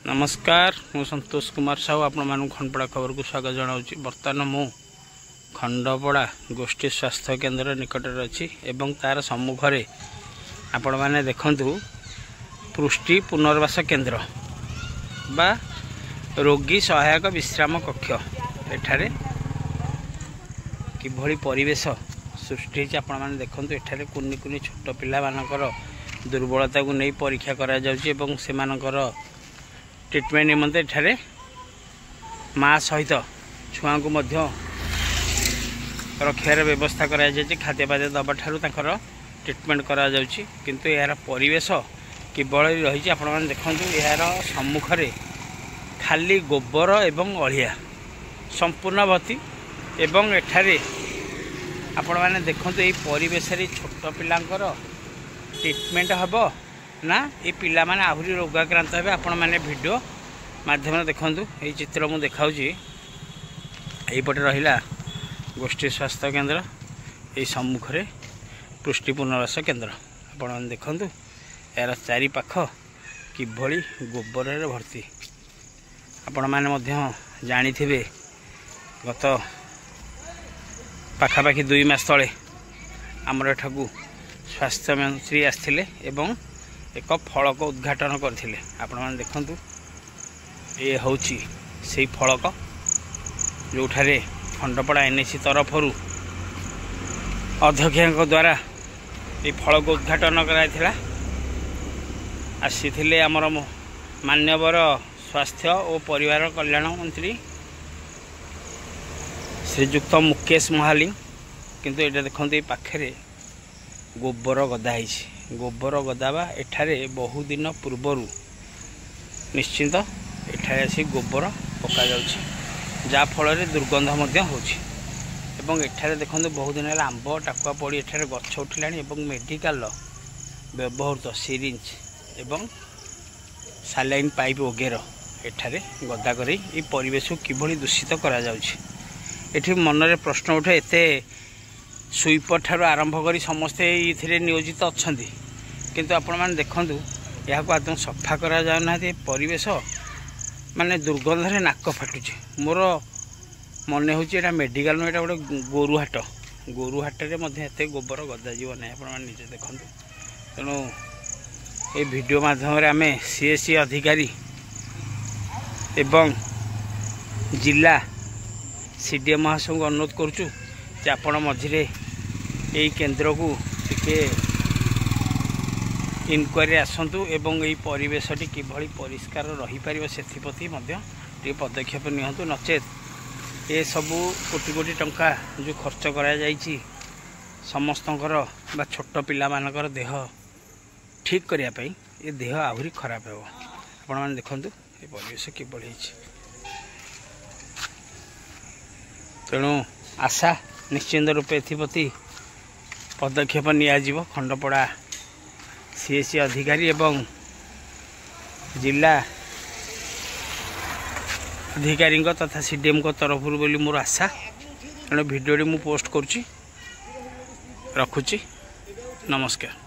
नमस्कार मु संतोष कुमार साहू आपण खंडपड़ा खबर को स्वागत जनाऊँगी। बर्तमान मु खंडपड़ा गोष्ठी स्वास्थ्य केन्द्र निकट अच्छी एवं तार सम्मुखें आपण मैंने देखु पुष्टि पुनर्वास केन्द्र बा रोगी सहायक विश्राम कक्ष एठारे किभली परिवेश सृष्टि आपण मैंने देखु एठारे कुनि कुनि छोट पिला मानकर दुर्बलता को नहीं परीक्षा करा जाउची एवं सेमानकर ट्रिटमेंट निमंते एठारे माँ सहित छुआ को रखार व्यवस्था करा जायछि। खाद्यपाद्य दबा ठारू तांकर ट्रिटमेंट करा जाउछि किंतु यार परिवेश किभली रही आपण मैंने देखंतु यार सम्मुखरे खाली गोबर एवं अलिया संपूर्ण भर्ती एवं एठारे आपण मैंने देखंतु एई परिवेश रे छोट पिलांकर ट्रिटमेंट हबो ना ये पिला माने आहुरी रोगाक्रांत हे। आपण मैंने वीडियो माध्यम देखंतु ये चित्र मु देखाउची एपटे रहिला गोष्ठी स्वास्थ्य केन्द्र ये सम्मुखें पुष्टि पुनर्वास केन्द्र आपण मैंने देखंतु यार चारि पाख किभली गोबर रे भर्ती। आपण मैंने मध्य जानिथिबे गत पाखापाखि 2 मास तले आमर एठाकू स्वास्थ्य मंत्री आसथिले एवं एक फलक उद्घाटन करथिले। आपण मैंने देखंतु ये होची सेही फलक जोठारे खंडपड़ा एनएसी तरफरु अध्यक्ष द्वारा ये फलक उद्घाटन कराइथिला। आसीथिले आमर मान्यवर स्वास्थ्य और परिवार कल्याण मंत्री श्रीजुक्त मुकेश महालिंग किंतु एटा देखंतु पाखरे गोबर गदा है। गोबर गदावा एठारे बहु दिन पूर्वर निश्चिंत एठारे आसी गोबर पका जाउछि जा फल रे दुर्गंध मध्य होछि एवं एठारे देखंतु बहु दिन आंब टाकुआ पड़ी एठारे गछ उठिलाणी एवं मेडिकल व्यवहृत सिरिंज एवं सालाइन पाइप वगैरह एठारे गदा करी ए परिवेश को किभली दूषित करा जाउछि। एठी मनरे प्रश्न उठे एते स्वीपर ठारू आरंभ करी समस्ते ये नियोजित अच्छा किंतु आपण मैंने देखंतु यहाँ को आदम सफा करा जाउना परिवेश माने दुर्गंध रे नाक फाटुचे। मोर मन होची मेडिकल नुह गोटे गोरुहाट रे मध्य एते गोबर गदा जीव ना आपण मैंने निजे देखंतु। तेणु ये वीडियो माध्यम रे आमे सीएससी अधिकारी एवं जिला सीडीएम महाशय को अनुरोध करूचु जे आपण मझिरे यही केन्द्र को टिके इनक्वारी आसतु एवं यही परिवेशटी किभली परिष्कार रही पारिबो सेथिप्रति मध्य टिके पदक्षेप नियंतु। नचेत ये सबू कोटी कोटी टंका जो खर्च करा जाइछि समस्तंकर बा छोट पिला मानकर देह ठीक करिया पई ये देह आहुरी खराब हेबो। आपण माने देखंतु ये परिवेश किभली हिछि। तेणु आशा निश्चिंत रूपे एप्रति पदक्षेप नियाजिबो। खंडपड़ा सीएससी अधिकारी एवं जिला अधिकारी तथा सीडीएम को तरफ बोली मोर आशा। तेणु वीडियो मु पोस्ट करुच्ची रखुची। नमस्कार।